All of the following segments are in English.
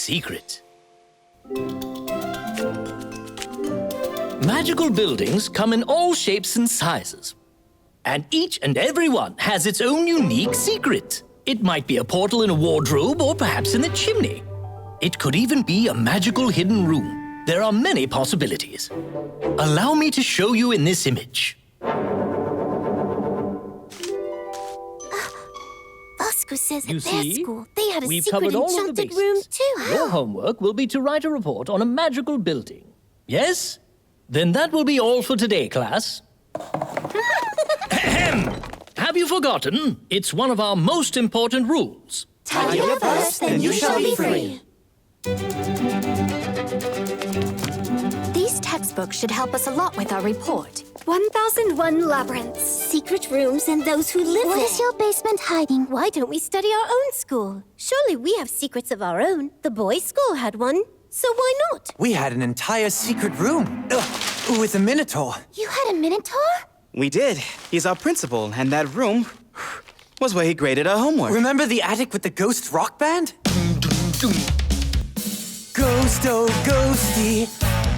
secret. Magical buildings come in all shapes and sizes. And each and every one has its own unique secret. It might be a portal in a wardrobe or perhaps in a chimney. It could even be a magical hidden room. There are many possibilities. Allow me to show you in this image. Vasco says You at their see, school they had a we've secret covered all of the enchanted bases. room too. Your homework will be to write a report on a magical building. Yes? Then that will be all for today, class. Ahem. Have you forgotten? It's one of our most important rules. Tidy up first, then you shall be free. These textbooks should help us a lot with our report. 1001 labyrinths, secret rooms, and those who live there. What is your basement hiding? Why don't we study our own school? Surely we have secrets of our own. The boys' school had one, so why not? We had an entire secret room. With a minotaur. You had a minotaur? We did. He's our principal, and that room was where he graded our homework. Remember the attic with the ghost rock band? Ghost, oh ghosty,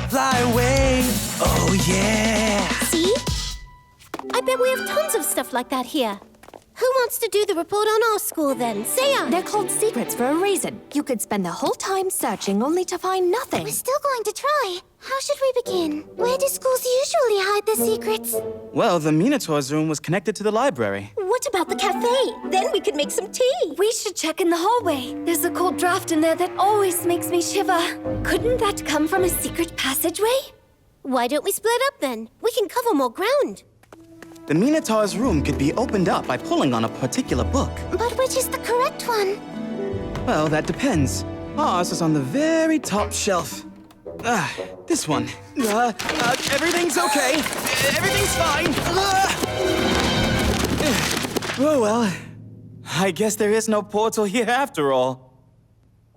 fly away, oh yeah. See? I bet we have tons of stuff like that here. Who wants to do the report on our school then? Say on. They're called secrets for a reason. You could spend the whole time searching only to find nothing. We're still going to try. How should we begin? Where do schools usually hide their secrets? Well, the Minotaur's room was connected to the library. What about the cafe? Then we could make some tea. We should check in the hallway. There's a cold draft in there that always makes me shiver. Couldn't that come from a secret passageway? Why don't we split up then? We can cover more ground. The Minotaur's room could be opened up by pulling on a particular book. But which is the correct one? Well, that depends. Ours is on the very top shelf. This one. Everything's okay. Everything's fine. Oh, well. I guess there is no portal here after all.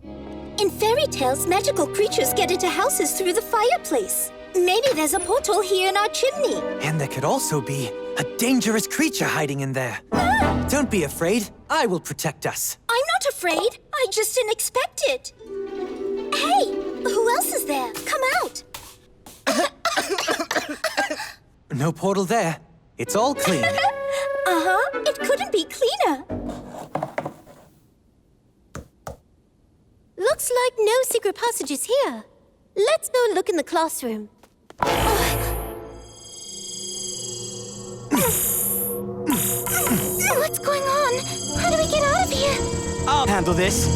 In fairy tales, magical creatures get into houses through the fireplace. Maybe there's a portal here in our chimney. And there could also be a dangerous creature hiding in there. Don't be afraid. I will protect us. I'm not afraid. I just didn't expect it. Hey, who else is there? Come out. No portal there. It's all clean. It couldn't be cleaner. Looks like no secret passages here. Let's go look in the classroom. What's going on? How do we get out of here? I'll handle this.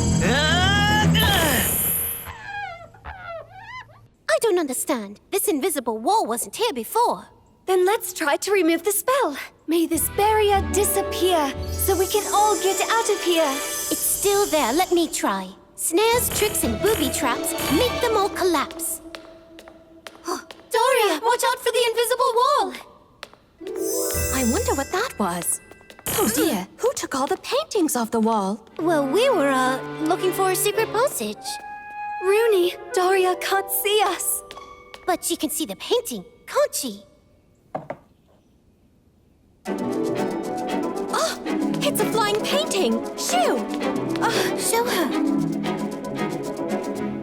I don't understand. This invisible wall wasn't here before. Then let's try to remove the spell. May this barrier disappear so we can all get out of here. It's still there. Let me try. Snares, tricks, and booby traps make them all collapse. Doria, watch out for the invisible wall! I wonder what that was. Oh dear, who took all the paintings off the wall? Well, we were, looking for a secret passage. Rooney, Doria can't see us. But she can see the painting, can't she? Oh, it's a flying painting! Shoo! Show her.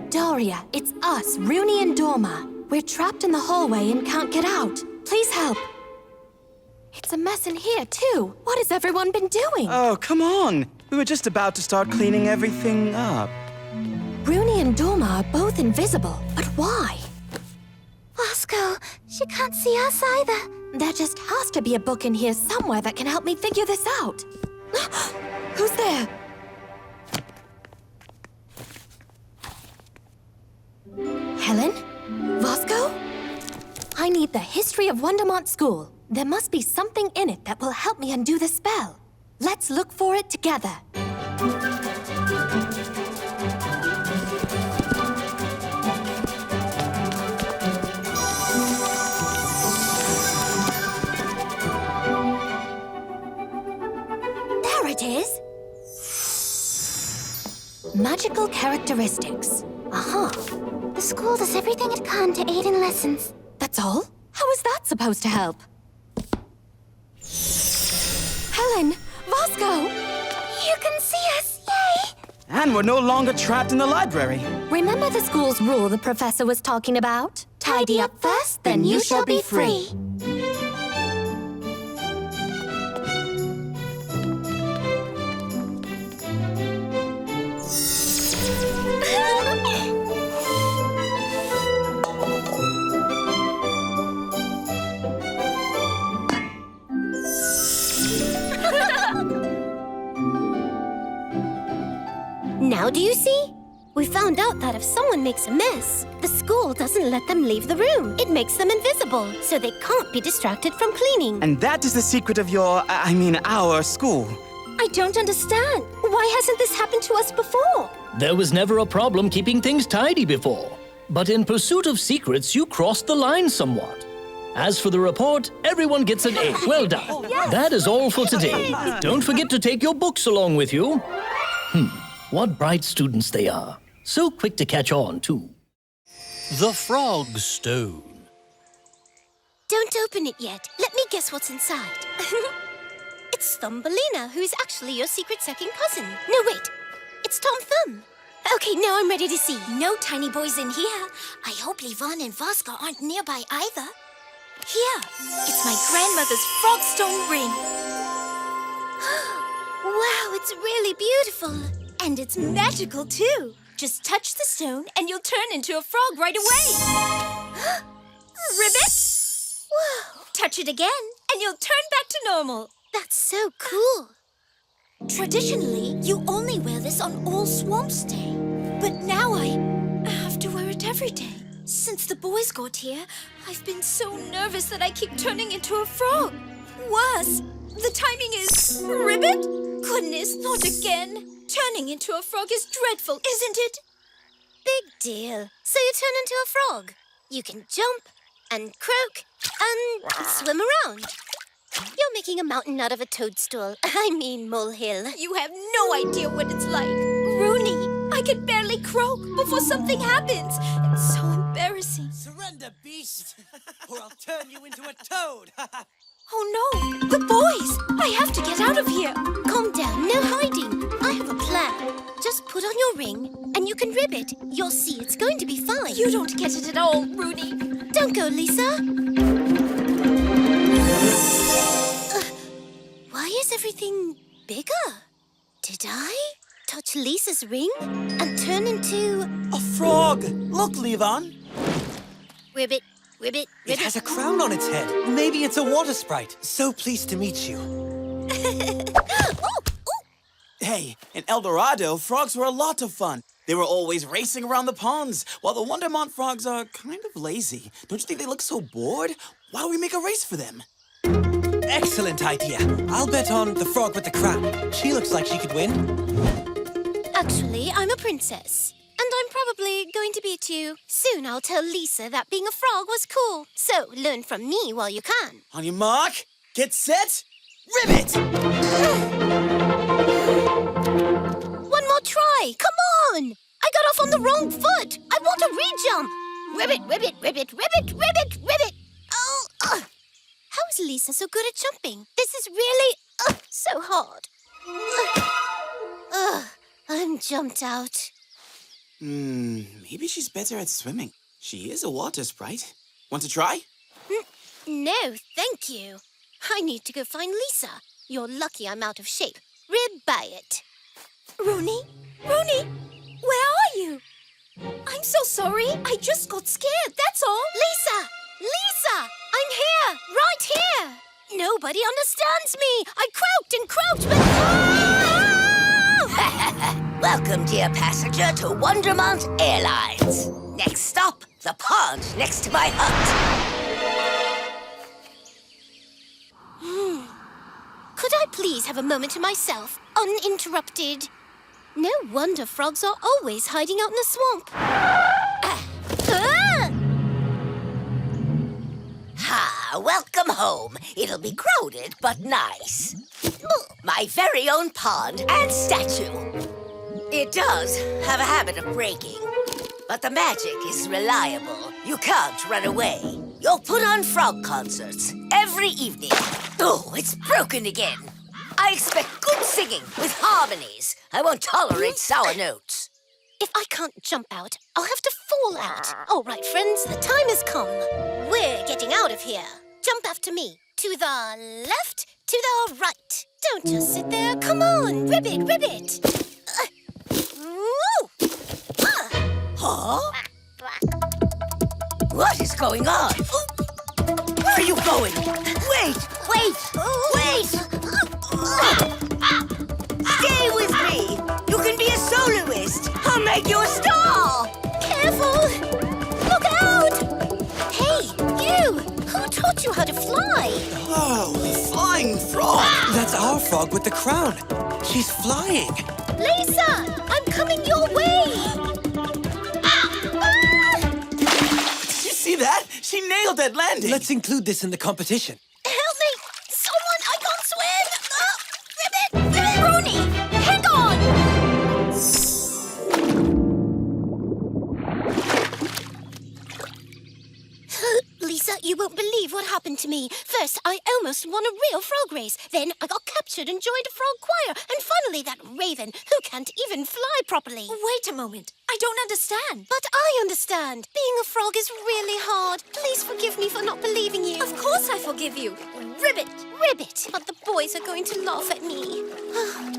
Doria, it's us, Rooney and Dorma. We're trapped in the hallway and can't get out. Please help. It's a mess in here, too. What has everyone been doing? Oh, come on. We were just about to start cleaning everything up. Rooney and Dorma are both invisible, but why? Vasco, she can't see us either. There just has to be a book in here somewhere that can help me figure this out. Who's there? Helen? Vasco? I need the history of Wondermont School. There must be something in it that will help me undo the spell. Let's look for it together. There it is. Magical characteristics. Aha. The school does everything it can to aid in lessons. That's all? How is that supposed to help? Helen! Vasco! You can see us, yay! And we're no longer trapped in the library. Remember the school's rule the professor was talking about? Tidy up first, then you shall be free. Now do you see? We found out that if someone makes a mess, the school doesn't let them leave the room. It makes them invisible, so they can't be distracted from cleaning. And that is the secret of our school. I don't understand. Why hasn't this happened to us before? There was never a problem keeping things tidy before. But in pursuit of secrets, you crossed the line somewhat. As for the report, everyone gets an A. Well done. That is all for today. Don't forget to take your books along with you. What bright students they are. So quick to catch on, too. The Frog Stone. Don't open it yet. Let me guess what's inside. It's Thumbelina, who is actually your secret second cousin. No, wait. It's Tom Thumb. Okay, now I'm ready to see. No tiny boys in here. I hope Livan and Vasco aren't nearby either. Here, it's my grandmother's frogstone ring. Wow, it's really beautiful. And it's magical, too. Just touch the stone and you'll turn into a frog right away. Ribbit? Whoa. Touch it again and you'll turn back to normal. That's so cool. Traditionally, you only wear this on All Swamps Day. But now I have to wear it every day. Since the boys got here, I've been so nervous that I keep turning into a frog. Worse, the timing is... Ribbit? Goodness, not again. Turning into a frog is dreadful, isn't it? Big deal. So you turn into a frog. You can jump and croak and swim around. You're making a mountain out of a toadstool. I mean molehill. You have no idea what it's like. Rooney, I can barely croak before something happens. It's so embarrassing. Surrender, beast, or I'll turn you into a toad. Oh no, the boys! I have to get out of here. Calm down, no hiding. I have a plan. Just put on your ring and you can rib it. You'll see it's going to be fine. You don't get it at all, Rooney. Don't go, Lisa. Why is everything bigger? Did I touch Lisa's ring and turn into... A frog! Look, Livan. Ribbit, ribbit, It ribbit. has a crown on its head. Maybe it's a water sprite. So pleased to meet you. Hey, in El Dorado, frogs were a lot of fun. They were always racing around the ponds, while the Wondermont frogs are kind of lazy. Don't you think they look so bored? Why don't we make a race for them? Excellent idea. I'll bet on the frog with the crown. She looks like she could win. Actually, I'm a princess. And I'm probably going to beat you. Soon I'll tell Lisa that being a frog was cool. So learn from me while you can. On your mark, get set, ribbit! One more try. Come on. I got off on the wrong foot. I want a re-jump. Ribbit, ribbit, ribbit, ribbit, ribbit, ribbit. Oh, how is Lisa so good at jumping? This is really so hard. I'm jumped out. Maybe she's better at swimming. She is a water sprite. Want to try? No, thank you. I need to go find Lisa. You're lucky I'm out of shape. Rib by it. Rooney? Rooney? Where are you? I'm so sorry. I just got scared, that's all. Lisa! Lisa! I'm here! Right here! Nobody understands me. I croaked and croaked, but... Ah! Welcome, dear passenger, to Wondermont Airlines. Next stop, the pond next to my hut. Could I please have a moment to myself, uninterrupted? No wonder frogs are always hiding out in the swamp. Ha, welcome home. It'll be crowded, but nice. My very own pond and statue. It does have a habit of breaking, but the magic is reliable. You can't run away. You'll put on frog concerts every evening. Oh, it's broken again. I expect good singing with harmonies. I won't tolerate sour notes. If I can't jump out, I'll have to fall out. All right, friends, the time has come. We're getting out of here. Jump after me. To the left, to the right. Don't just sit there. Come on, ribbit, ribbit. Woo! Huh? What is going on? Where are you going? Wait! Stay with me! You can be a soloist! I'll make you a star! Careful! Look out! Hey, you! Who taught you how to fly? Oh, the flying frog! That's our frog with the crown. She's flying. Lisa! I'm coming your way! Did you see that? She nailed that landing! Let's include this in the competition. Help me! Someone, I can't swim! Ribbit! Rooney! Hang on! Lisa, you won't believe what happened to me. First, I almost won a real frog race. Then I got captured and joined a frog choir. And finally, that raven, who can't even fly properly. Wait a moment. I don't understand. But I understand. Being a frog is really hard. Please forgive me for not believing you. Of course I forgive you. Ribbit! Ribbit! But the boys are going to laugh at me.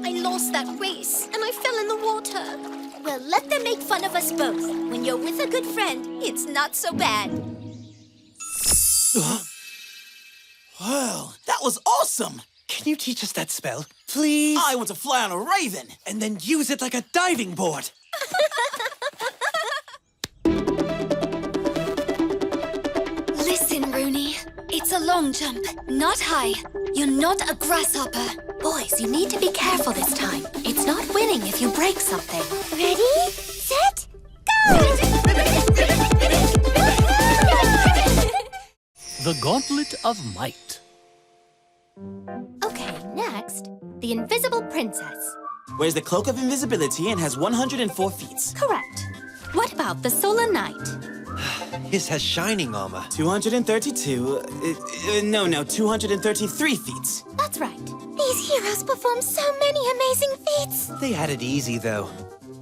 I lost that race, and I fell in the water. Well, let them make fun of us both. When you're with a good friend, it's not so bad. Wow, that was awesome! Can you teach us that spell, please? I want to fly on a raven! And then use it like a diving board. Listen, Rooney. It's a long jump, not high. You're not a grasshopper. Boys, you need to be careful this time. It's not winning if you break something. Ready, set, go! The Gauntlet of Might. Okay, next, the Invisible Princess. Wears the Cloak of Invisibility and has 104 feet. Correct. What about the Solar Knight? His has shining armor. 232, 233 feet. That's right. These heroes perform so many amazing feats. They had it easy, though.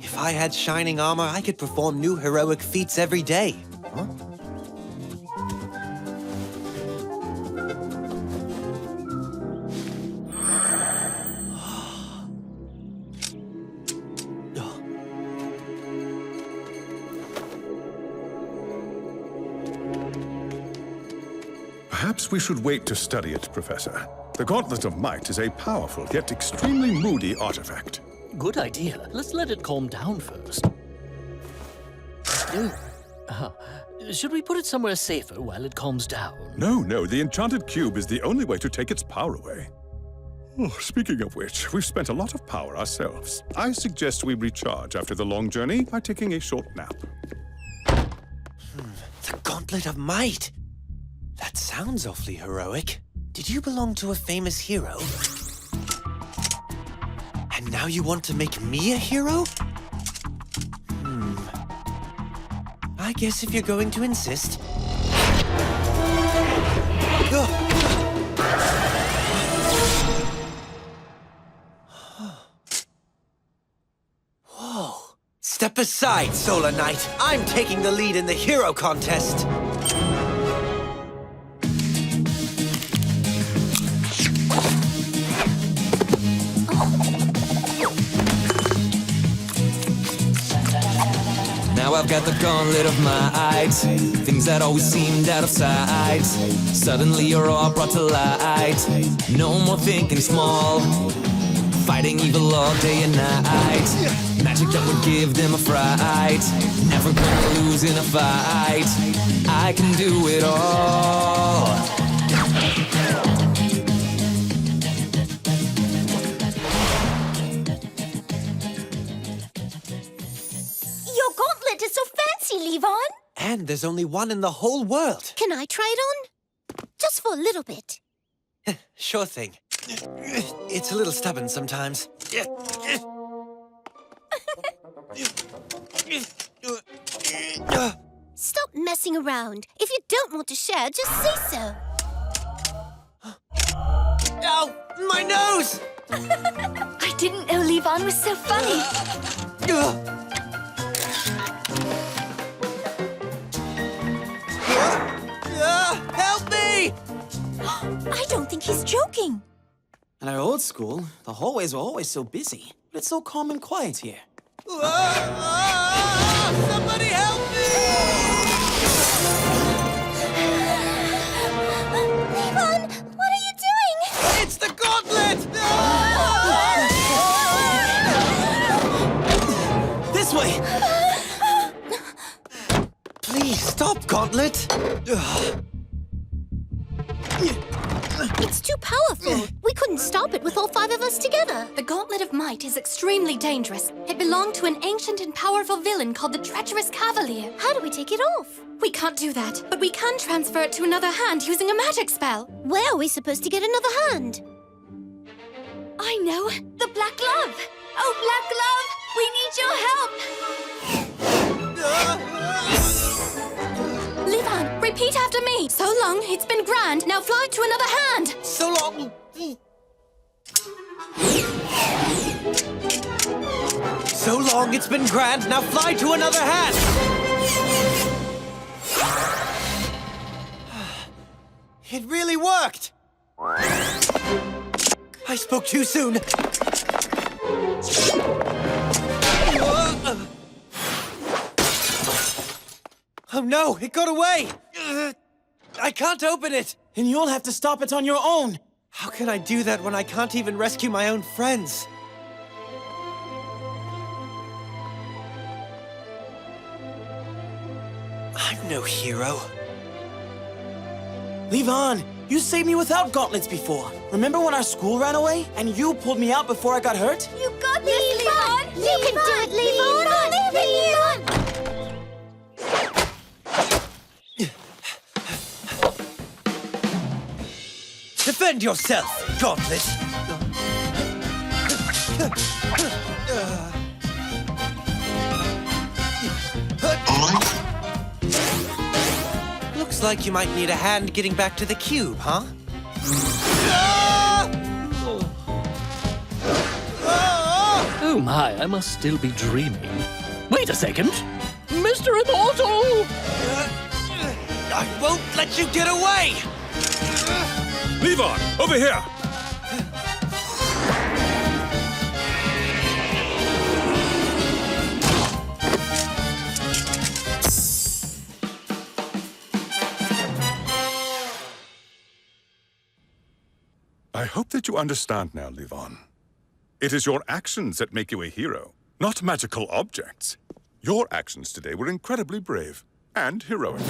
If I had shining armor, I could perform new heroic feats every day. Huh? Perhaps we should wait to study it, Professor. The Gauntlet of Might is a powerful yet extremely moody artifact. Good idea. Let's let it calm down first. Should we put it somewhere safer while it calms down? No, the enchanted cube is the only way to take its power away. Oh, speaking of which, we've spent a lot of power ourselves. I suggest we recharge after the long journey by taking a short nap. The Gauntlet of Might. That sounds awfully heroic. Did you belong to a famous hero? And now you want to make me a hero? I guess if you're going to insist. Whoa. Step aside, Solar Knight. I'm taking the lead in the hero contest. Now I've got the gauntlet of might. Things that always seemed out of sight suddenly are all brought to light. No more thinking small, fighting evil all day and night. Magic that would give them a fright. Never gonna lose in a fight. I can do it all. Your gauntlet is so fancy, Levon. And there's only one in the whole world. Can I try it on? Just for a little bit. Sure thing. It's a little stubborn sometimes. Stop messing around. If you don't want to share, just say so. Ow! My nose! I didn't know Levon was so funny. Help me! I don't think he's joking. In our old school, the hallways were always so busy, but it's so calm and quiet here. Somebody help me! Levon, what are you doing? It's the gauntlet! This way! Please stop, Gauntlet! It's too powerful. We couldn't stop it with all 5 of us together. The Gauntlet of Might is extremely dangerous. It belonged to an ancient and powerful villain called the Treacherous Cavalier. How do we take it off? We can't do that, but we can transfer it to another hand using a magic spell. Where are we supposed to get another hand? I know. The Black Glove. Oh, Black Glove, we need your help. Levon, repeat after me. So long, it's been grand. Now fly to another hand. So long! So long, it's been grand. Now fly to another hand! It really worked! I spoke too soon. Oh no, it got away! I can't open it! And you'll have to stop it on your own. How can I do that when I can't even rescue my own friends? I'm no hero. Levon, you saved me without gauntlets before. Remember when our school ran away and you pulled me out before I got hurt? You got this, Levon. You can do it, Levon! I believe in you! Defend yourself, Gauntlet! Looks like you might need a hand getting back to the cube, huh? Oh my, I must still be dreaming. Wait a second. Mr. Immortal! I won't let you get away! Levon, over here! I hope that you understand now, Levon. It is your actions that make you a hero, not magical objects. Your actions today were incredibly brave and heroic.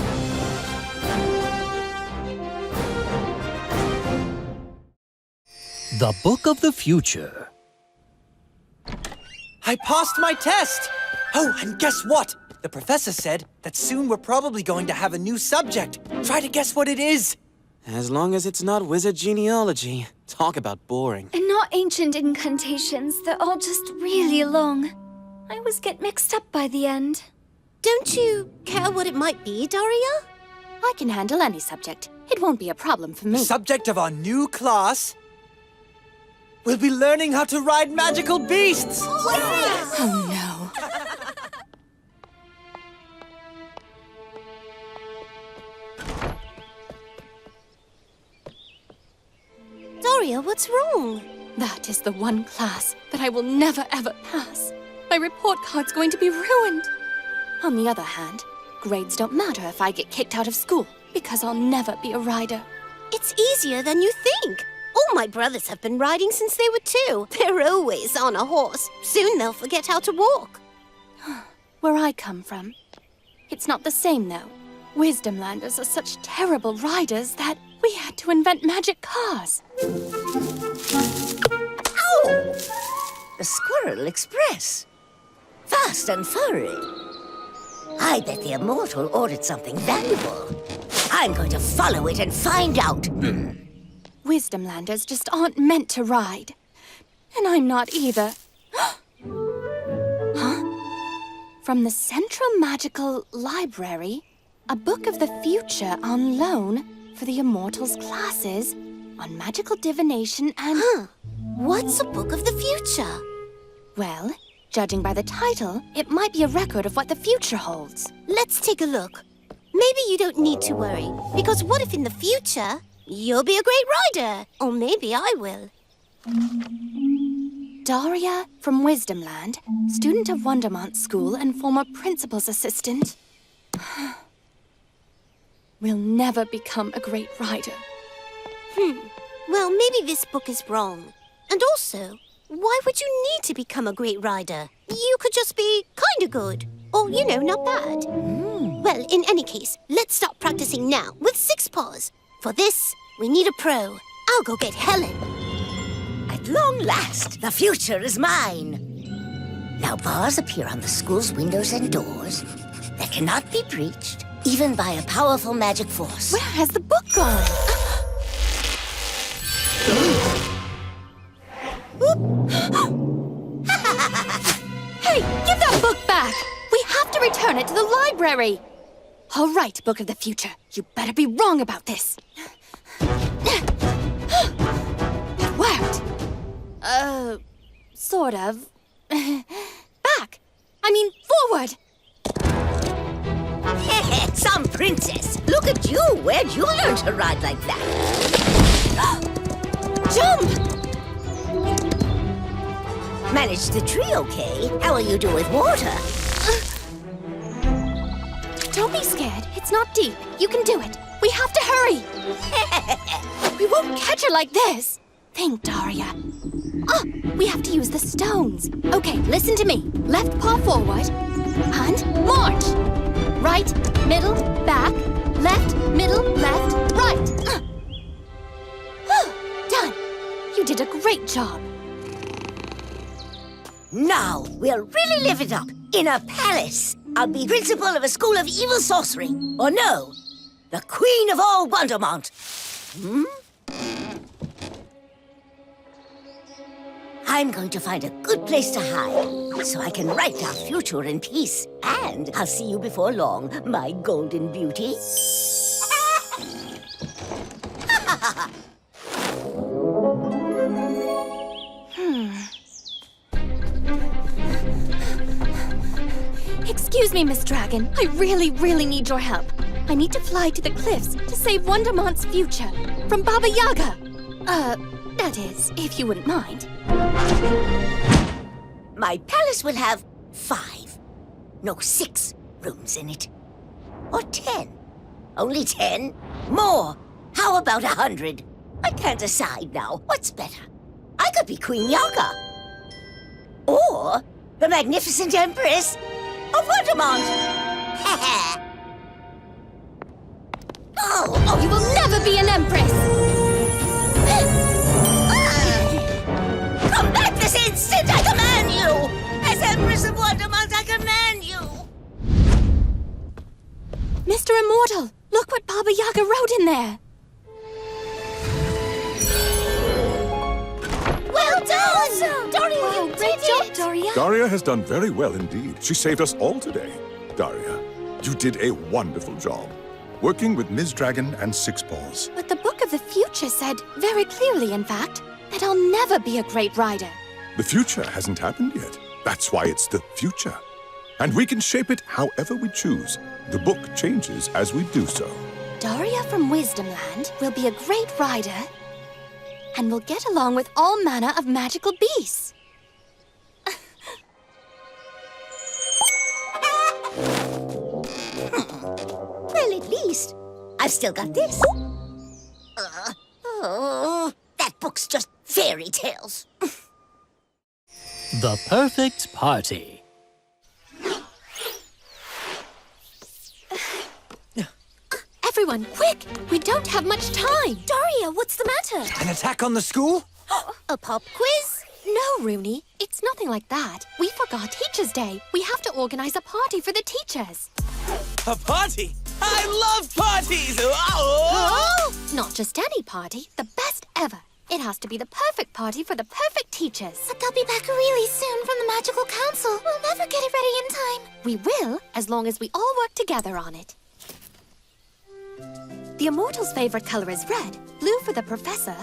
The Book of the Future. I passed my test! Oh, and guess what? The professor said that soon we're probably going to have a new subject. Try to guess what it is. As long as it's not wizard genealogy. Talk about boring. And not ancient incantations. They're all just really long. I always get mixed up by the end. Don't you care what it might be, Daria? I can handle any subject. It won't be a problem for The me. subject of our new class will be learning how to ride magical beasts! Oh, no. Daria, what's wrong? That is the one class that I will never ever pass. My report card's going to be ruined. On the other hand, grades don't matter if I get kicked out of school, because I'll never be a rider. It's easier than you think. All my brothers have been riding since they were 2. They're always on a horse. Soon they'll forget how to walk. Where I come from, it's not the same, though. Wisdomlanders are such terrible riders that we had to invent magic cars. Ow! The Squirrel Express. Fast and furry. I bet the Immortal ordered something valuable. I'm going to follow it and find out. Wisdomlanders just aren't meant to ride. And I'm not either. Huh? From the Central Magical Library, a book of the future on loan for the Immortals classes on magical divination and... What's a book of the future? Well, judging by the title, it might be a record of what the future holds. Let's take a look. Maybe you don't need to worry, because what if in the future, you'll be a great rider? Or maybe I will. Daria from Wisdomland, student of Wondermont School and former principal's assistant. Will never become a great rider. Well, maybe this book is wrong. And also, why would you need to become a great rider? You could just be kinda good. Or, not bad. Well, in any case, let's start practicing now with Six Paws. For this, we need a pro. I'll go get Helen. At long last, the future is mine. Now bars appear on the school's windows and doors that cannot be breached, even by a powerful magic force. Where has the book gone? Hey, give that book back! We have to return it to the library! All right, Book of the Future. You better be wrong about this. It worked. Sort of. Back. I mean, forward. Some princess! Look at you! Where'd you learn to ride like that? Jump! Managed the tree okay. How will you do with water? Don't be scared. It's not deep. You can do it. We have to hurry. We won't catch her like this. Think, Daria. We have to use the stones. Okay, listen to me. Left paw forward. And march. Right, middle, back. Left, middle, left, right. Done. You did a great job. Now we'll really live it up in a palace. I'll be principal of a school of evil sorcery. Or no, the queen of all Wondermont. I'm going to find a good place to hide so I can write our future in peace. And I'll see you before long, my golden beauty. Excuse me, Miss Dragon. I really, really need your help. I need to fly to the cliffs to save Wondermont's future from Baba Yaga. That is, if you wouldn't mind. My palace will have 6 rooms in it. Or 10. Only 10? More. How about 100? I can't decide now. What's better? I could be Queen Yaga. Or the Magnificent Empress of Wondermont. Oh, You will never be an empress! Come back this instant, I command you! As Empress of Wondermont, I command you! Mr. Immortal, look what Baba Yaga wrote in there. Well done! Daria, you did it! Daria. Daria has done very well indeed. She saved us all today. Daria, you did a wonderful job. Working with Ms. Dragon and Six Paws. But the Book of the Future said, very clearly in fact, that I'll never be a great rider. The future hasn't happened yet. That's why it's the future. And we can shape it however we choose. The book changes as we do so. Daria from Wisdomland will be a great rider and will get along with all manner of magical beasts. Well, at least I've still got this. That book's just fairy tales. The Perfect Party. Everyone, quick! We don't have much time. Daria, what's the matter? An attack on the school? A pop quiz? No, Rooney. It's nothing like that. We forgot Teacher's Day. We have to organize a party for the teachers. A party? I love parties! Oh! Not just any party, the best ever. It has to be the perfect party for the perfect teachers. But they'll be back really soon from the Magical Council. We'll never get it ready in time. We will, as long as we all work together on it. The Immortal's favorite color is red, blue for the Professor,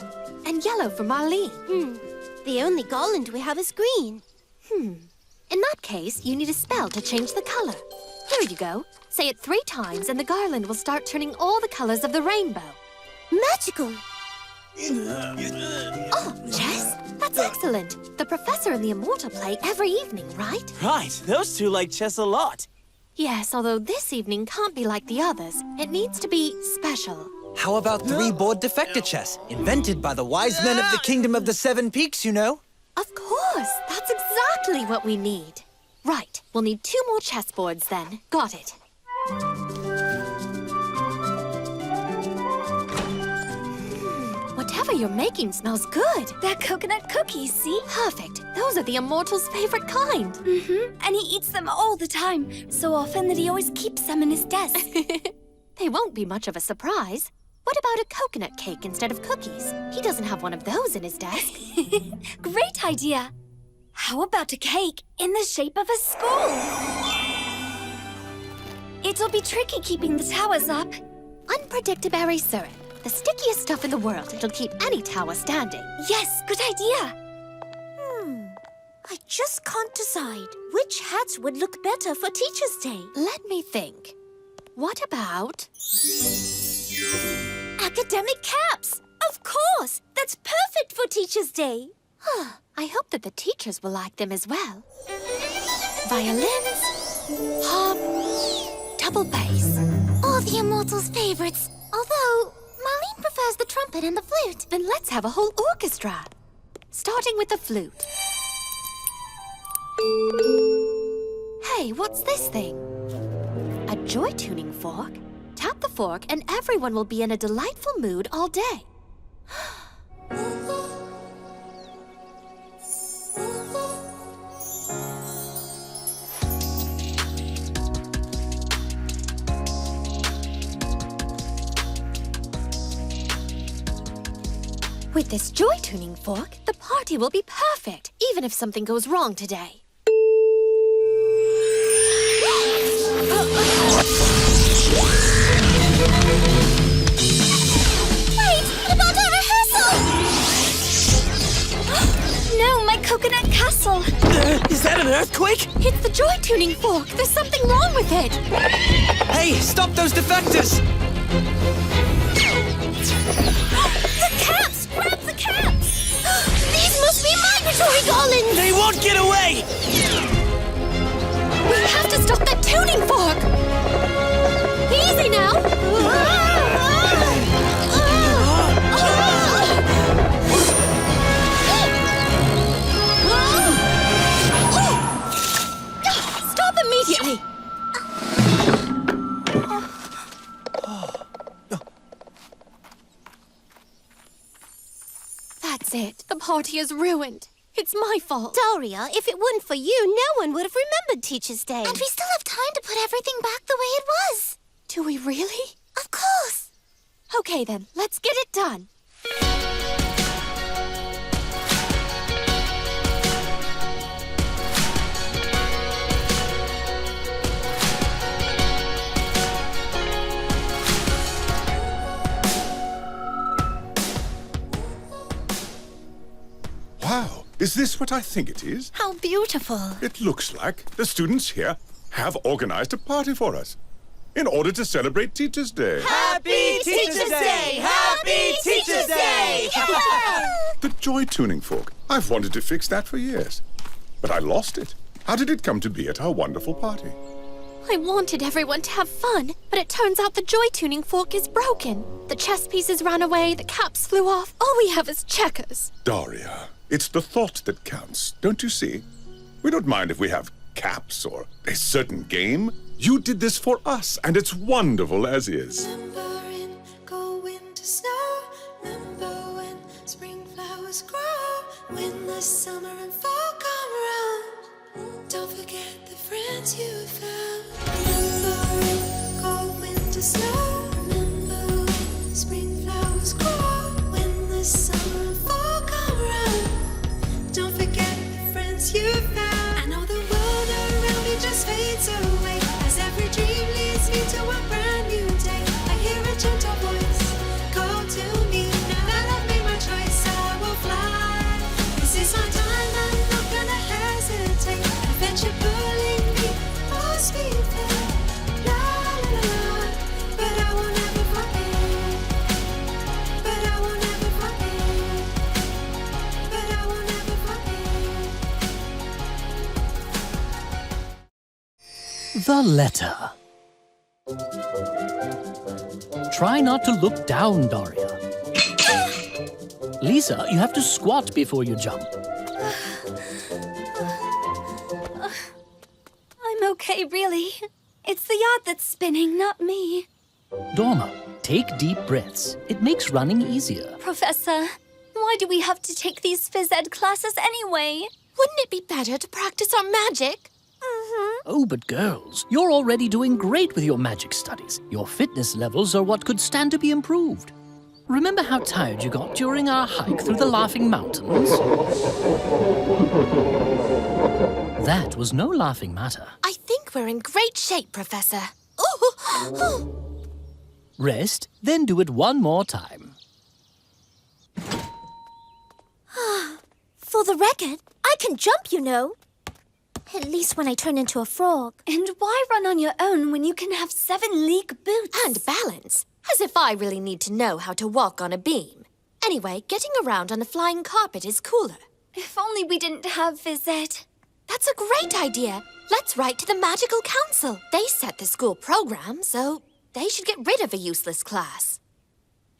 and yellow for Marlene. The only garland we have is green. In that case, you need a spell to change the color. Here you go. Say it 3 times and the garland will start turning all the colors of the rainbow. Magical! Oh, chess? That's excellent. The professor and the Immortal play every evening, right? Right, those two like chess a lot. Yes, although this evening can't be like the others. It needs to be special. How about 3-board defector chess, invented by the wise men of the Kingdom of the Seven Peaks, you know? Of course! That's exactly what we need. Right, we'll need 2 more chessboards then. Got it. Whatever you're making smells good. They're coconut cookies, see? Perfect. Those are the Immortal's favorite kind. And he eats them all the time, so often that he always keeps them in his desk. They won't be much of a surprise. What about a coconut cake instead of cookies? He doesn't have one of those in his desk. Great idea. How about a cake in the shape of a skull? It'll be tricky keeping the towers up. Unpredictable syrup. The stickiest stuff in the world. It'll keep any tower standing. Yes, good idea. I just can't decide which hats would look better for Teacher's Day. Let me think. What about... Academic caps! Of course! That's perfect for Teacher's Day. I hope that the teachers will like them as well. Violins, harp, double bass. All the Immortal's favorites. Although, Marlene prefers the trumpet and the flute. Then let's have a whole orchestra. Starting with the flute. Hey, what's this thing? A joy tuning fork? Tap the fork and everyone will be in a delightful mood all day. With this joy tuning fork, the party will be perfect, even if something goes wrong today. Wait! About our rehearsal! No, my coconut castle! Is that an earthquake? It's the joy tuning fork. There's something wrong with it. Hey, stop those defectors! The caps! Grab the caps! These must be migratory garlands! They won't get away! We have to stop that tuning fork. Easy now. Stop immediately. That's it. The party is ruined. It's my fault. Daria, if it weren't for you, no one would have remembered Teacher's Day. And we still have time to put everything back the way it was. Do we really? Of course. Okay then, let's get it done. Wow, is this what I think it is? How beautiful. It looks like the students here have organized a party for us in order to celebrate Teacher's Day. Happy Teacher's Day! Happy Teacher's Day! The joy tuning fork. I've wanted to fix that for years, but I lost it. How did it come to be at our wonderful party? I wanted everyone to have fun, but it turns out the joy tuning fork is broken. The chess pieces ran away, the caps flew off. All we have is checkers. Daria, it's the thought that counts, don't you see? We don't mind if we have caps or a certain game. You did this for us, and it's wonderful as is. Remember in cold winter snow. Remember when spring flowers grow. When the summer and fall come around. Don't forget the friends you found. Remember in cold winter snow. Remember when spring flowers grow. When the summer and fall come around. Don't forget the friends you found. I know the world around me just fades away. Every dream leads me to a brand new day. I hear a gentle voice call to me. Now that I've made my choice, I will fly. 'Cause it's my time, I'm not gonna hesitate. Adventure pulling me, must be fair. La la la la, but I won't ever forget. But I won't ever forget. But I won't ever forget. The letter. Try not to look down, Daria. Lisa, you have to squat before you jump. I'm okay, really. It's the yacht that's spinning, not me. Dorma, take deep breaths. It makes running easier. Professor, why do we have to take these phys ed classes anyway? Wouldn't it be better to practice our magic? Oh, but girls, you're already doing great with your magic studies. Your fitness levels are what could stand to be improved. Remember how tired you got during our hike through the Laughing Mountains? That was no laughing matter. I think we're in great shape, Professor. Rest, then do it one more time. For the record, I can jump, you know. At least when I turn into a frog. And why run on your own when you can have 7-league boots? And balance. As if I really need to know how to walk on a beam. Anyway, getting around on a flying carpet is cooler. If only we didn't have phys ed. That's a great idea. Let's write to the Magical Council. They set the school program, so they should get rid of a useless class.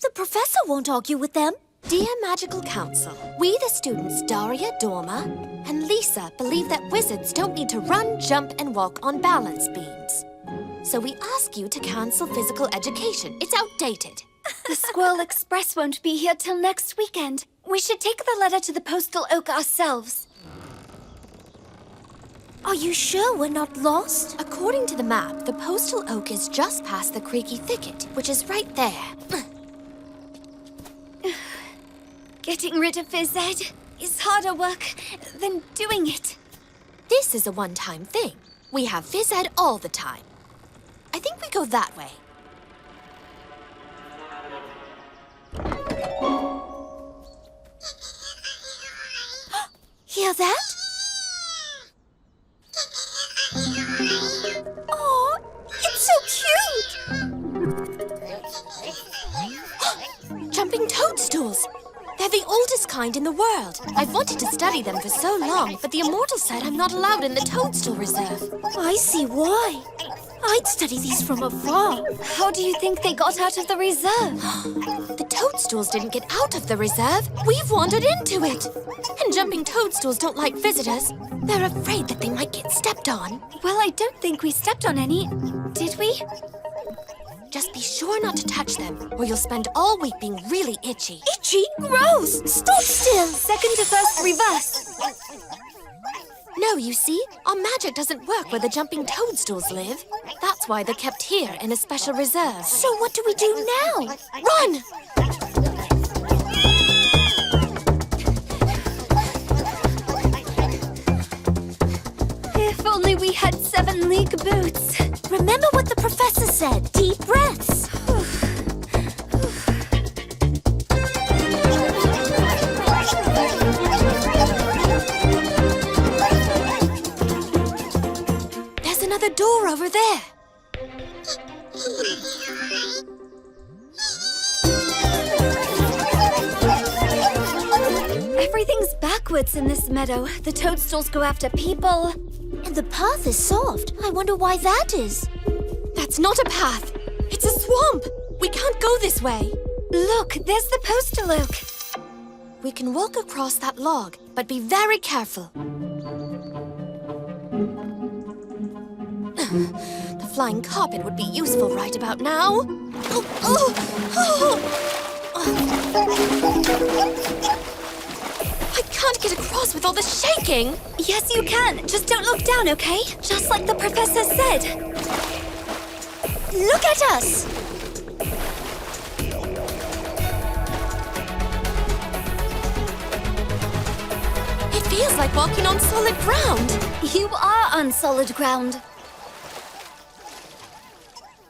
The professor won't argue with them. Dear Magical Council, we the students Daria, Dorma, and Lisa believe that wizards don't need to run, jump, and walk on balance beams. So we ask you to cancel physical education. It's outdated. The Squirrel Express won't be here till next weekend. We should take the letter to the Postal Oak ourselves. Are you sure we're not lost? According to the map, the Postal Oak is just past the creaky thicket, which is right there. Getting rid of phys ed is harder work than doing it. This is a one-time thing. We have phys ed all the time. I think we go that way. Hear that? Oh, it's so cute! Jumping toadstools! They're the oldest kind in the world. I've wanted to study them for so long, but the Immortal said I'm not allowed in the Toadstool Reserve. I see why. I'd study these from afar. How do you think they got out of the reserve? The toadstools didn't get out of the reserve. We've wandered into it. And jumping toadstools don't like visitors. They're afraid that they might get stepped on. Well, I don't think we stepped on any, did we? Just be sure not to touch them, or you'll spend all week being really itchy. Itchy? Gross! Stop still! Second to first reverse. No, you see, our magic doesn't work where the jumping toadstools live. That's why they're kept here in a special reserve. So what do we do now? Run! If only we had 7-league boots. Remember what the professor said. Deep breaths. There's another door over there. Everything's backwards in this meadow. The toadstools go after people. And the path is soft. I wonder why that is. That's not a path. It's a swamp. We can't go this way. Look, there's the Postal Oak. We can walk across that log, but be very careful. The flying carpet would be useful right about now. I can't get across with all the shaking. Yes, you can. Just don't look down, okay? Just like the professor said. Look at us! It feels like walking on solid ground. You are on solid ground.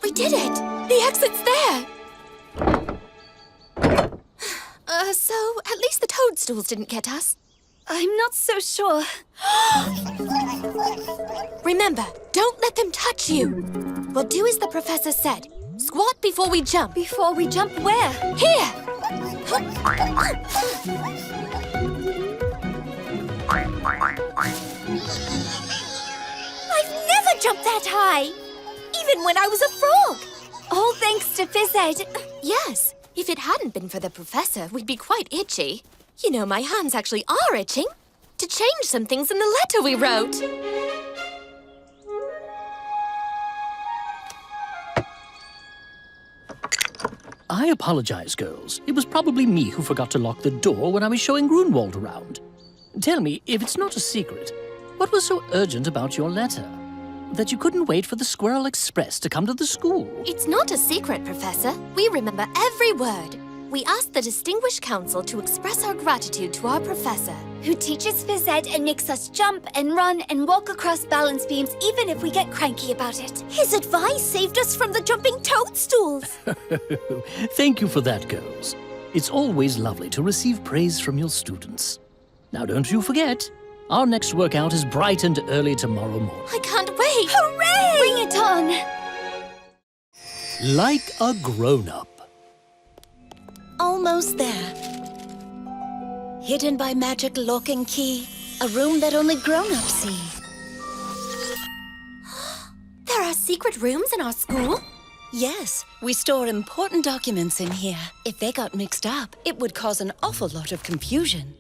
We did it! The exit's there! So, at least the toadstools didn't get us. I'm not so sure. Remember, don't let them touch you. We'll do as the professor said. Squat before we jump. Before we jump where? Here! I've never jumped that high! Even when I was a frog! All thanks to phys ed. Yes, if it hadn't been for the professor, we'd be quite itchy. You know, my hands actually are itching. To change some things in the letter we wrote. I apologize, girls. It was probably me who forgot to lock the door when I was showing Grunwald around. Tell me, if it's not a secret, what was so urgent about your letter? That you couldn't wait for the Squirrel Express to come to the school? It's not a secret, Professor. We remember every word. We asked the Distinguished Council to express our gratitude to our professor. Who teaches phys ed and makes us jump and run and walk across balance beams even if we get cranky about it. His advice saved us from the jumping toadstools. Thank you for that, girls. It's always lovely to receive praise from your students. Now, don't you forget, our next workout is bright and early tomorrow morning. I can't wait! Hooray! Bring it on! Like a grown-up. Almost there. Hidden by magic lock and key. A room that only grown-ups see. There are secret rooms in our school? Yes, we store important documents in here. If they got mixed up, it would cause an awful lot of confusion.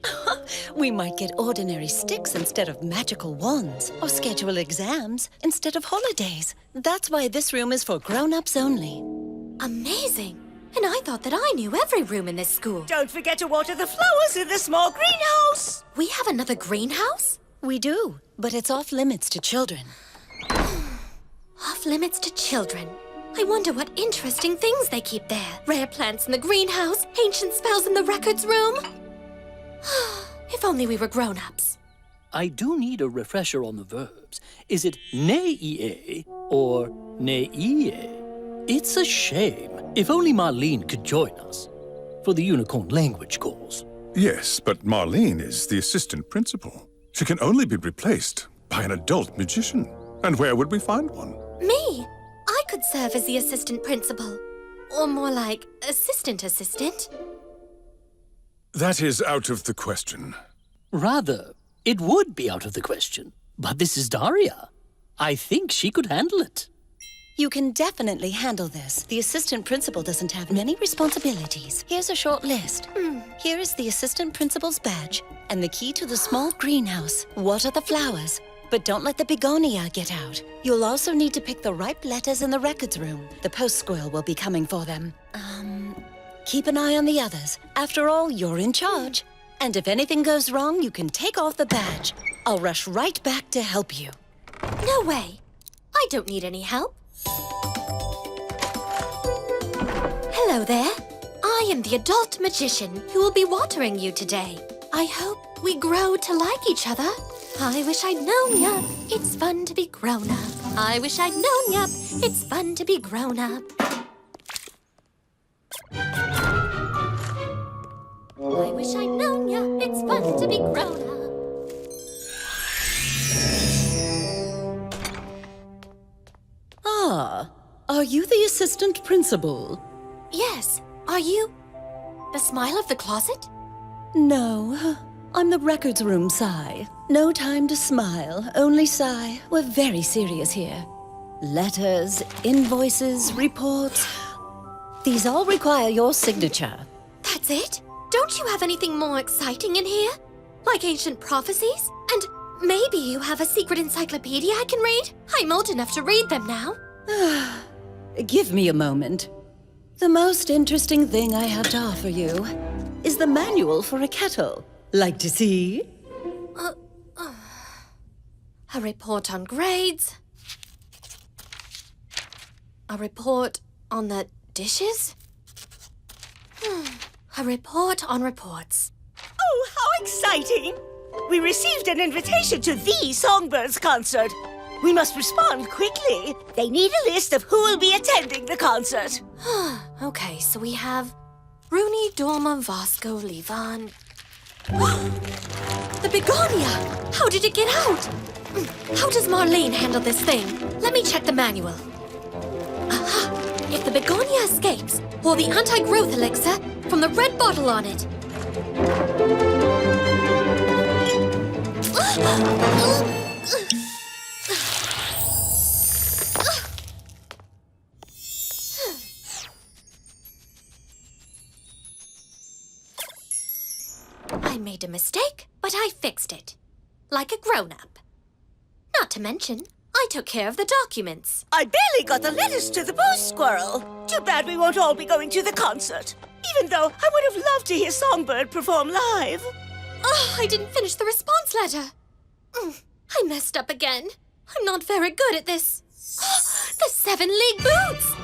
We might get ordinary sticks instead of magical wands, or schedule exams instead of holidays. That's why this room is for grown-ups only. Amazing! And I thought that I knew every room in this school. Don't forget to water the flowers in the small greenhouse. We have another greenhouse? We do, but it's off limits to children. Off limits to children. I wonder what interesting things they keep there. Rare plants in the greenhouse, ancient spells in the records room. If only we were grown-ups. I do need a refresher on the verbs. Is it ne-ie or ne-ie? It's a shame. If only Marlene could join us for the unicorn language course. Yes, but Marlene is the assistant principal. She can only be replaced by an adult magician. And where would we find one? Me? I could serve as the assistant principal. Or more like assistant. That is out of the question. Rather, it would be out of the question. But this is Daria. I think she could handle it. You can definitely handle this. The assistant principal doesn't have many responsibilities. Here's a short list. Here is the assistant principal's badge and the key to the small greenhouse. Water the flowers, but don't let the begonia get out. You'll also need to pick the ripe letters in the records room. The post squirrel will be coming for them. Keep an eye on the others. After all, you're in charge. And if anything goes wrong, you can take off the badge. I'll rush right back to help you. No way. I don't need any help. Hello there. I am the adult magician who will be watering you today. I hope we grow to like each other. I wish I'd known ya. It's fun to be grown up. I wish I'd known ya. It's fun to be grown up. I wish I'd known ya. It's fun to be grown up. Are you the assistant principal? Yes. Are you the smile of the closet? No, I'm the records room Sigh. No time to smile, only sigh. We're very serious here. Letters, invoices, reports. These all require your signature. That's it? Don't you have anything more exciting in here? Like ancient prophecies? And maybe you have a secret encyclopedia I can read? I'm old enough to read them now. Give me a moment. The most interesting thing I have to offer you is the manual for a kettle. Like to see? A report on grades. A report on the dishes. A report on reports. Oh, how exciting! We received an invitation to the Songbirds concert. We must respond quickly. They need a list of who will be attending the concert. Okay, so we have Rooney, Dorma, Vasco, Levan. The begonia! How did it get out? How does Marlene handle this thing? Let me check the manual. Aha! If the begonia escapes, pour the anti-growth elixir from the red bottle on it. I made a mistake, but I fixed it. Like a grown-up. Not to mention, I took care of the documents. I barely got the letters to the post squirrel. Too bad we won't all be going to the concert. Even though I would have loved to hear Songbird perform live. Oh, I didn't finish the response letter. I messed up again. I'm not very good at this. The 7 League Boots!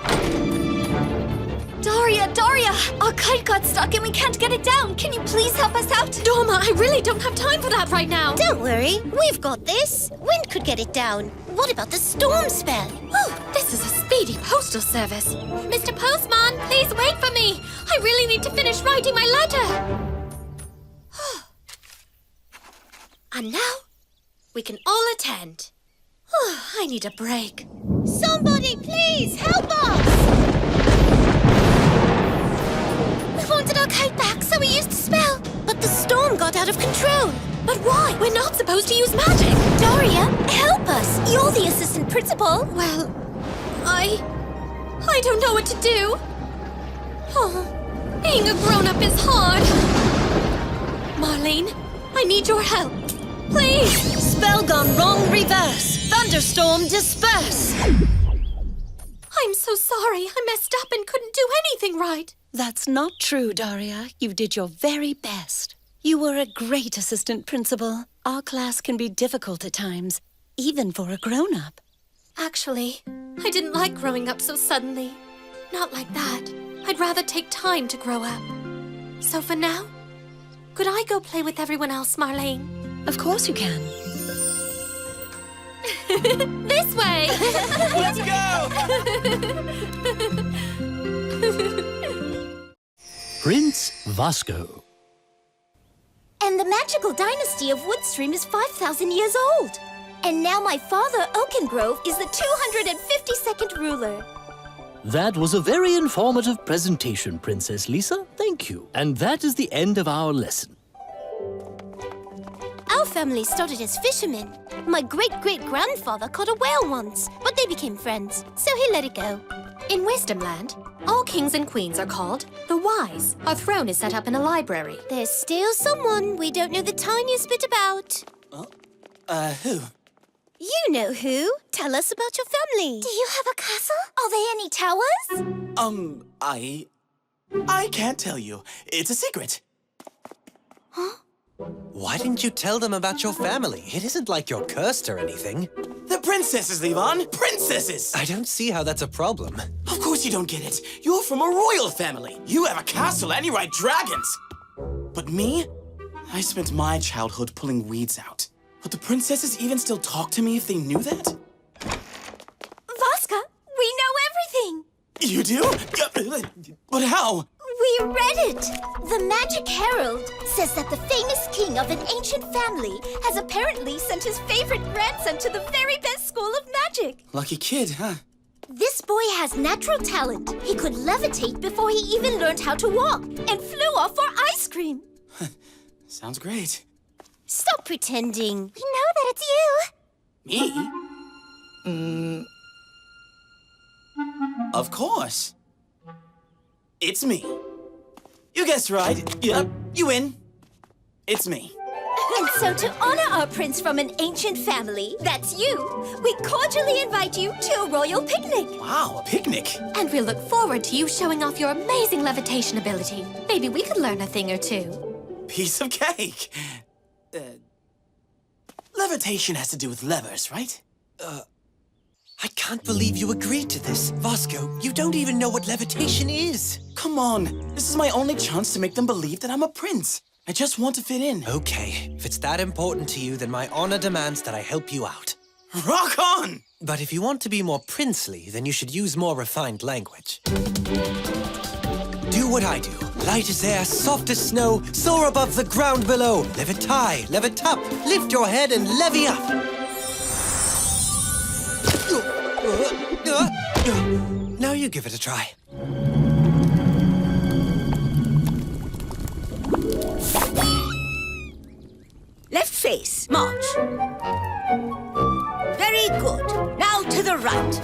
Daria! Our kite got stuck and we can't get it down. Can you please help us out? Dorma, I really don't have time for that right now. Don't worry, we've got this. Wind could get it down. What about the storm spell? Oh, this is a speedy postal service. Mr. Postman, please wait for me. I really need to finish writing my letter. And now, we can all attend. I need a break. Somebody please help us! We wanted our kite back, so we used a spell. But the storm got out of control. But why? We're not supposed to use magic. Daria, help us. You're the assistant principal. Well, I don't know what to do. Oh, being a grown-up is hard. Marlene, I need your help. Please! Spell gone wrong, reverse. Thunderstorm, disperse. I'm so sorry. I messed up and couldn't do anything right. That's not true, Daria. You did your very best. You were a great assistant principal. Our class can be difficult at times, even for a grown-up. Actually, I didn't like growing up so suddenly. Not like that. I'd rather take time to grow up. So for now, could I go play with everyone else, Marlene? Of course you can. This way! Let's go! Prince Vasco. And the magical dynasty of Woodstream is 5,000 years old. And now my father, Oakengrove, is the 252nd ruler. That was a very informative presentation, Princess Lisa. Thank you. And that is the end of our lesson. Our family started as fishermen. My great-great-grandfather caught a whale once, but they became friends, so he let it go. In Wisdomland, all kings and queens are called the Wise. Our throne is set up in a library. There's still someone we don't know the tiniest bit about. Who? You know who. Tell us about your family. Do you have a castle? Are there any towers? I can't tell you. It's a secret. Why didn't you tell them about your family? It isn't like you're cursed or anything. They're princesses, Levon! Princesses! I don't see how that's a problem. Of course you don't get it. You're from a royal family. You have a castle and you ride dragons. But me? I spent my childhood pulling weeds out. Would the princesses even still talk to me if they knew that? Vasco, we know everything. You do? But how? We read it. The Magic Herald says that the famous king of an ancient family has apparently sent his favorite grandson to the very best school of magic. Lucky kid, huh? This boy has natural talent. He could levitate before he even learned how to walk and flew off for ice cream. Sounds great. Stop pretending. We know that it's you. Me? Of course. It's me. You guessed right. Yep, you win. It's me. And so to honor our prince from an ancient family, that's you, we cordially invite you to a royal picnic. Wow, a picnic. And we look forward to you showing off your amazing levitation ability. Maybe we could learn a thing or two. Piece of cake. Levitation has to do with levers, right? I can't believe you agreed to this. Vasco, you don't even know what levitation is. Come on. This is my only chance to make them believe that I'm a prince. I just want to fit in. Okay, if it's that important to you, then my honor demands that I help you out. Rock on! But if you want to be more princely, then you should use more refined language. Do what I do. Light as air, soft as snow, soar above the ground below. Levit high, levit up, lift your head and levy up. Now you give it a try. Left face, march. Very good. Now to the right.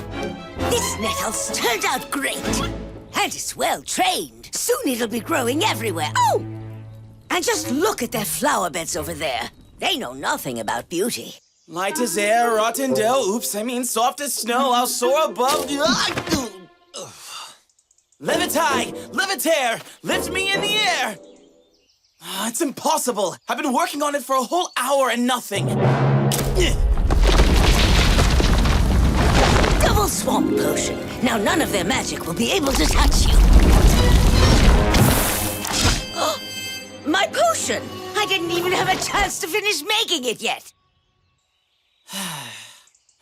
This nettle's turned out great. And it's well trained. Soon it'll be growing everywhere. Oh! And just look at their flower beds over there. They know nothing about beauty. Light as air, rotten dough. Oops, I mean soft as snow. I'll soar above. Levitate, levitate, lift me in the air. It's impossible. I've been working on it for a whole hour and nothing. Double swamp potion. Now none of their magic will be able to touch you. Oh, my potion! I didn't even have a chance to finish making it yet.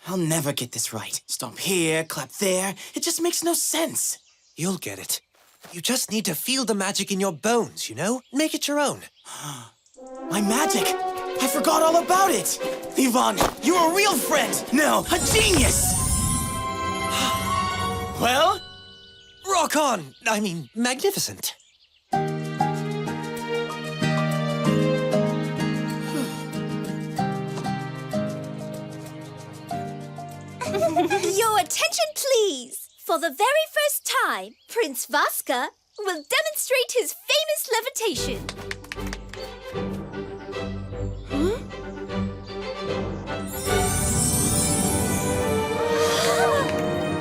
I'll never get this right. Stomp here, clap there. It just makes no sense. You'll get it. You just need to feel the magic in your bones, you know? Make it your own. My magic! I forgot all about it! Yvonne, you're a real friend! No, a genius! Well? Rock on! I mean, magnificent. Your attention, please. For the very first time, Prince Vasco will demonstrate his famous levitation.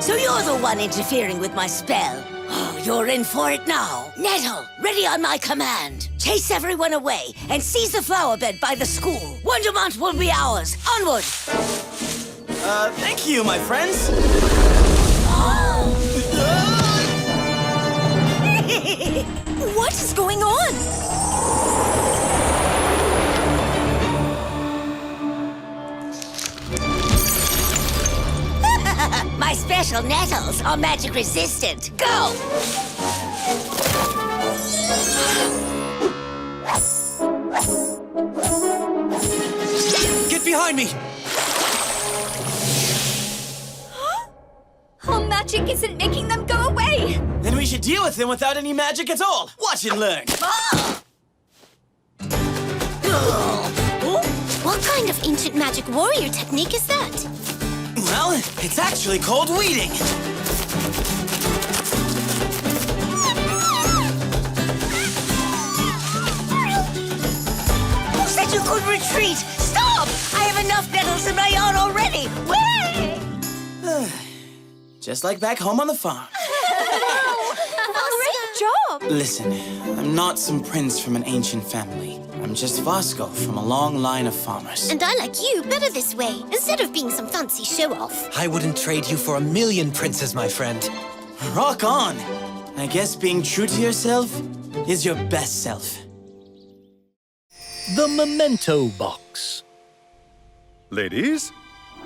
So you're the one interfering with my spell. Oh, you're in for it now. Nettle, ready on my command. Chase everyone away and seize the flower bed by the school. Wondermont will be ours. Onward! Thank you, my friends. What is going on? My special nettles are magic resistant. Go! Get behind me! Our magic isn't making them go away. Then we should deal with them without any magic at all. Watch and learn. What kind of ancient magic warrior technique is that? Well, it's actually called weeding. Who said you could retreat? Stop! I have enough nettles in my yarn already. Way! Just like back home on the farm. Great job. Listen, I'm not some prince from an ancient family. I'm just Vasco from a long line of farmers. And I like you better this way, instead of being some fancy show-off. I wouldn't trade you for 1,000,000 princes, my friend. Rock on! I guess being true to yourself is your best self. The Memento Box. Ladies,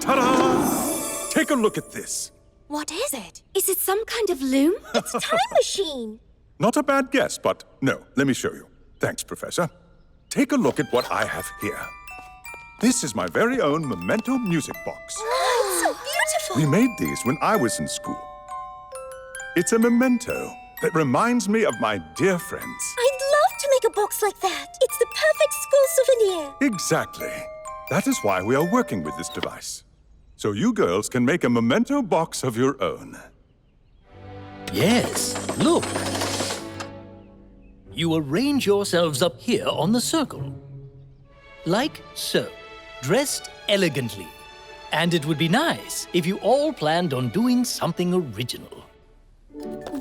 ta-da! Take a look at this. What is it? Is it some kind of loom? It's a time machine. Not a bad guess, but no, let me show you. Thanks, Professor. Take a look at what I have here. This is my very own Memento music box. Oh, it's so beautiful. We made these when I was in school. It's a memento that reminds me of my dear friends. I'd love to make a box like that. It's the perfect school souvenir. Exactly. That is why we are working with this device. So you girls can make a memento box of your own. Yes, look. You arrange yourselves up here on the circle. Like so, dressed elegantly. And it would be nice if you all planned on doing something original.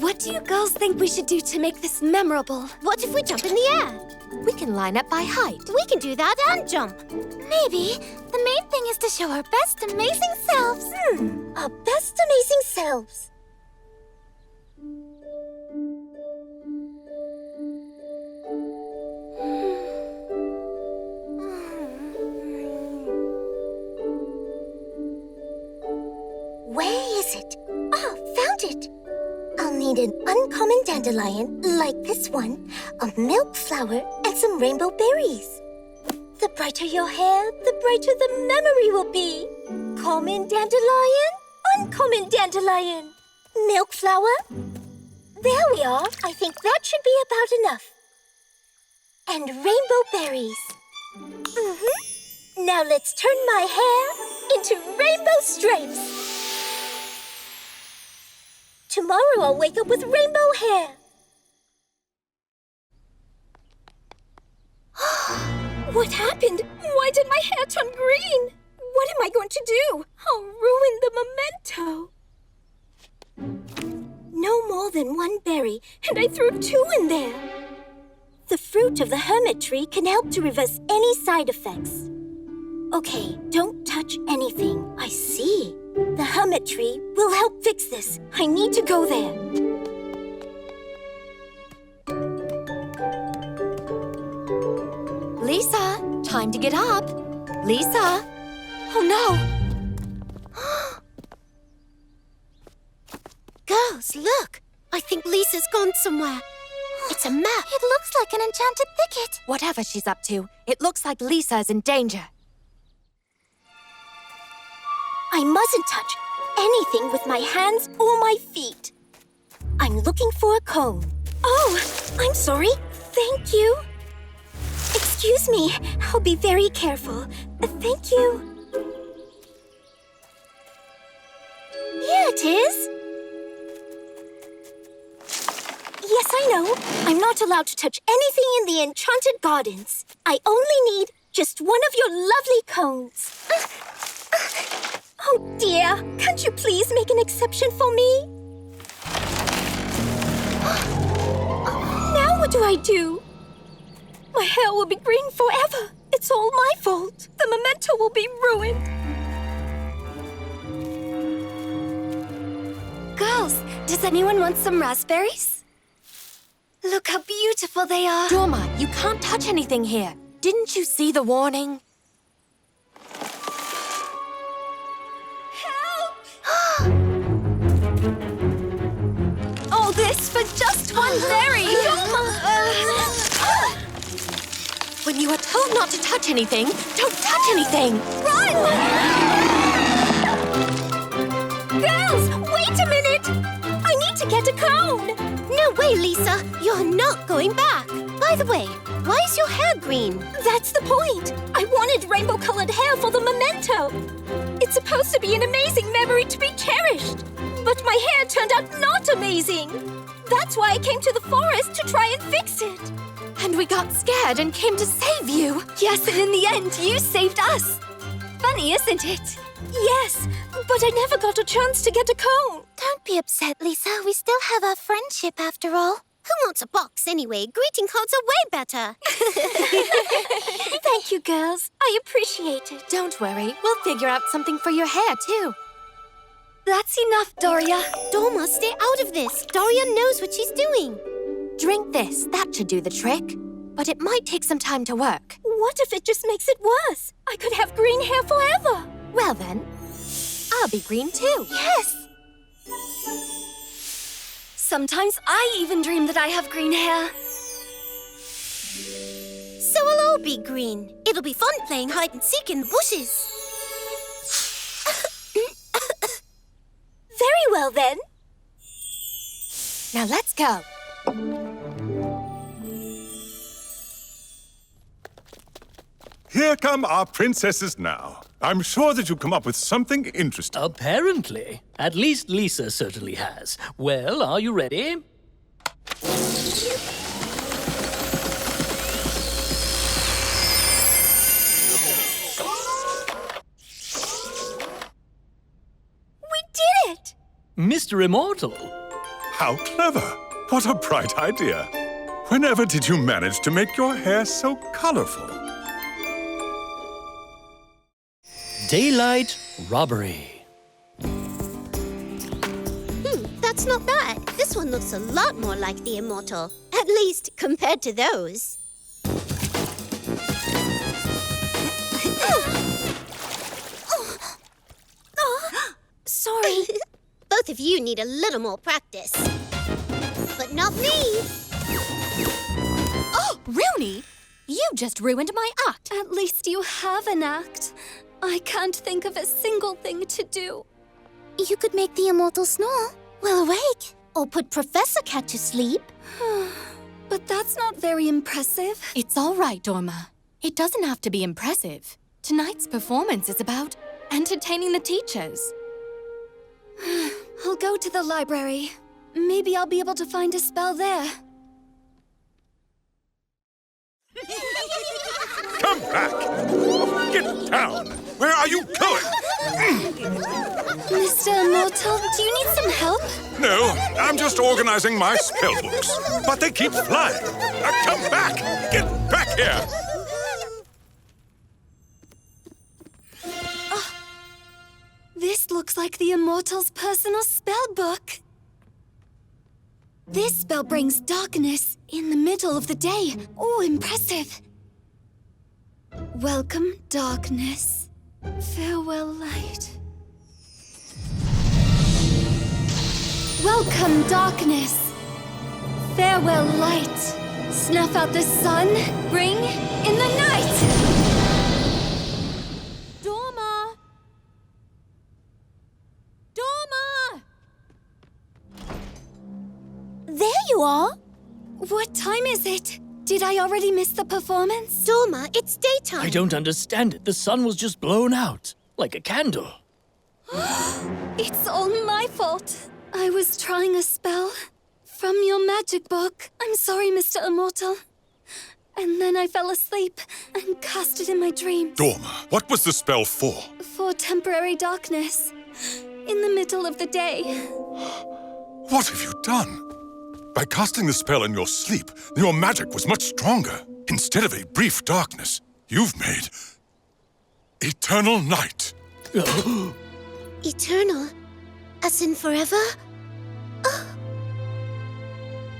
What do you girls think we should do to make this memorable? What if we jump in the air? We can line up by height. We can do that and jump. Maybe. The main thing is to show our best amazing selves. Our best amazing selves. Where is it? Oh, found it. I'll need need an uncommon dandelion, like this one, a milk flower, and some rainbow berries. The brighter your hair, the brighter the memory will be. Common dandelion, uncommon dandelion. Milk flower. There we are. I think that should be about enough. And rainbow berries. Now let's turn my hair into rainbow stripes. Tomorrow I'll wake up with rainbow hair. What happened? Why did my hair turn green? What am I going to do? I'll ruin the memento. No more than one berry, and I threw 2 in there. The fruit of the hermit tree can help to reverse any side effects. Okay, don't touch anything. I see. The hermit tree will help fix this. I need to go there. Lisa, time to get up. Lisa. Oh, no. Girls, look. I think Lisa's gone somewhere. It's a map. It looks like an enchanted thicket. Whatever she's up to, it looks like Lisa is in danger. I mustn't touch anything with my hands or my feet. I'm looking for a cone. Oh, I'm sorry. Thank you. Excuse me. I'll be very careful. Thank you. Here it is. Yes, I know. I'm not allowed to touch anything in the Enchanted Gardens. I only need just one of your lovely cones. Oh, dear. Can't you please make an exception for me? Now what do I do? My hair will be green forever. It's all my fault. The memento will be ruined. Girls, does anyone want some raspberries? Look how beautiful they are. Dorma, you can't touch anything here. Didn't you see the warning? All this for just one berry. When you are told not to touch anything, don't touch anything. Run! Girls, wait a minute. I need to get a cone. No way, Lisa. You're not going back. By the way, why is your hair green? That's the point. I wanted rainbow-colored hair for the memento. It's supposed to be an amazing memory to be cherished. But my hair turned out not amazing. That's why I came to the forest to try and fix it. And we got scared and came to save you. Yes, and in the end, you saved us. Funny, isn't it? Yes, but I never got a chance to get a cone. Don't be upset, Lisa. We still have our friendship after all. Who wants a box anyway? Greeting cards are way better. Thank you, girls. I appreciate it. Don't worry. We'll figure out something for your hair, too. That's enough, Doria. Dorma, stay out of this. Doria knows what she's doing. Drink this. That should do the trick. But it might take some time to work. What if it just makes it worse? I could have green hair forever. Well then, I'll be green too. Yes. Sometimes I even dream that I have green hair. So we'll all be green. It'll be fun playing hide and seek in the bushes. Very well then. Now let's go. Here come our princesses now. I'm sure that you've come up with something interesting. Apparently. At least Lisa certainly has. Well, are you ready? We did it! Mr. Immortal. How clever. What a bright idea. Whenever did you manage to make your hair so colorful? Daylight Robbery. That's not bad. This one looks a lot more like the Immortal. At least, compared to those. Sorry. Both of you need a little more practice. Not me. Oh, Rooney! You just ruined my act. At least you have an act. I can't think of a single thing to do. You could make the Immortal snore while awake, or put Professor Cat to sleep. But that's not very impressive. It's all right, Dorma. It doesn't have to be impressive. Tonight's performance is about entertaining the teachers. I'll go to the library. Maybe I'll be able to find a spell there. Come back! Get down! Where are you going? Mr. Immortal, do you need some help? No, I'm just organizing my spell books. But they keep flying. Come back! Get back here! This looks like the Immortal's personal spell book. This spell brings darkness in the middle of the day. Oh, impressive. Welcome, darkness. Farewell, light. Welcome, darkness. Farewell, light. Snuff out the sun, bring in the night. Dorma! Dorma! There you are. What time is it? Did I already miss the performance? Dorma, it's daytime. I don't understand it. The sun was just blown out, like a candle. It's all my fault. I was trying a spell from your magic book. I'm sorry, Mr. Immortal. And then I fell asleep and cast it in my dreams. Dorma, what was the spell for? For temporary darkness in the middle of the day. What have you done? By casting the spell in your sleep, your magic was much stronger. Instead of a brief darkness, you've made eternal night. Eternal? As in forever?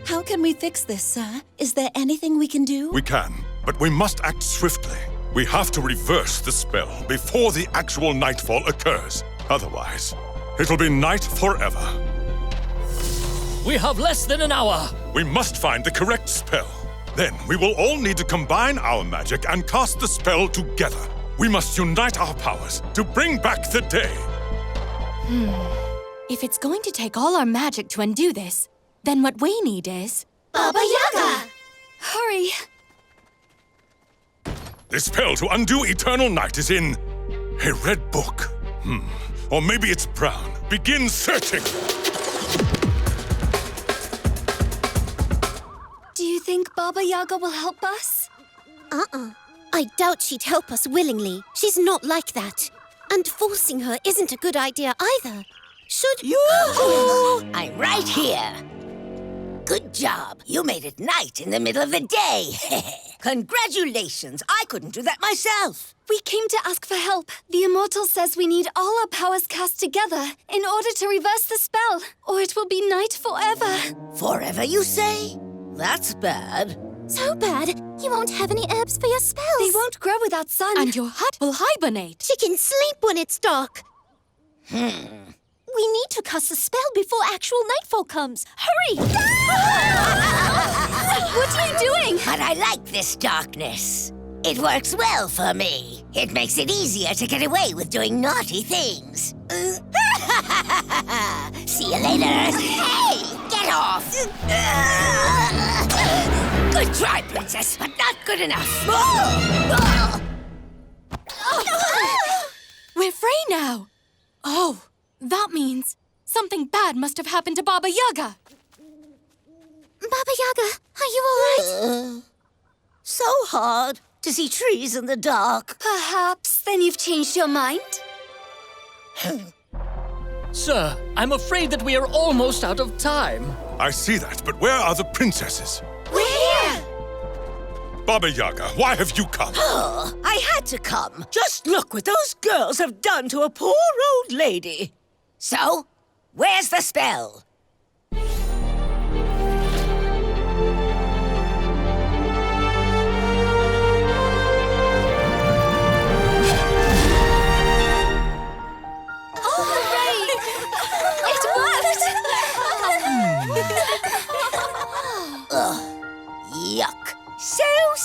How can we fix this, sir? Is there anything we can do? We can, but we must act swiftly. We have to reverse the spell before the actual nightfall occurs. Otherwise, it'll be night forever. We have less than an hour. We must find the correct spell. Then we will all need to combine our magic and cast the spell together. We must unite our powers to bring back the day. If it's going to take all our magic to undo this, then what we need is... Baba Yaga! Hurry! The spell to undo eternal night is in a red book. Or maybe it's brown. Begin searching! Do you think Baba Yaga will help us? I doubt she'd help us willingly. She's not like that. And forcing her isn't a good idea either. Should... I'm right here. Good job. You made it night in the middle of the day. Congratulations. I couldn't do that myself. We came to ask for help. The Immortal says we need all our powers cast together in order to reverse the spell, or it will be night forever. Forever, you say? That's bad. So bad, you won't have any herbs for your spells. They won't grow without sun. And your hut will hibernate. She can sleep when it's dark. We need to cast a spell before actual nightfall comes. Hurry! What are you doing? But I like this darkness. It works well for me. It makes it easier to get away with doing naughty things. See you later. Hey, get off! Good try, princess, but not good enough. We're free now. Oh, that means something bad must have happened to Baba Yaga. Baba Yaga, are you all right? So hard to see trees in the dark. Perhaps then you've changed your mind? Sir, I'm afraid that we are almost out of time. I see that, but where are the princesses? We're here! Baba Yaga, why have you come? I had to come. Just look what those girls have done to a poor old lady. So, where's the spell?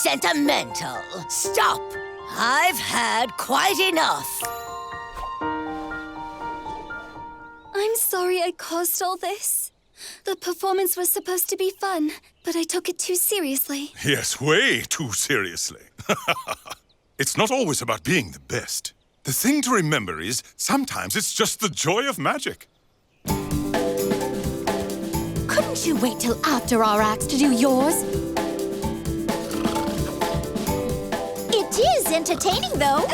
sentimental. Stop! I've had quite enough. I'm sorry I caused all this. The performance was supposed to be fun, but I took it too seriously. Yes, way too seriously. It's not always about being the best. The thing to remember is, sometimes it's just the joy of magic. Couldn't you wait till after our acts to do yours? It is entertaining, though.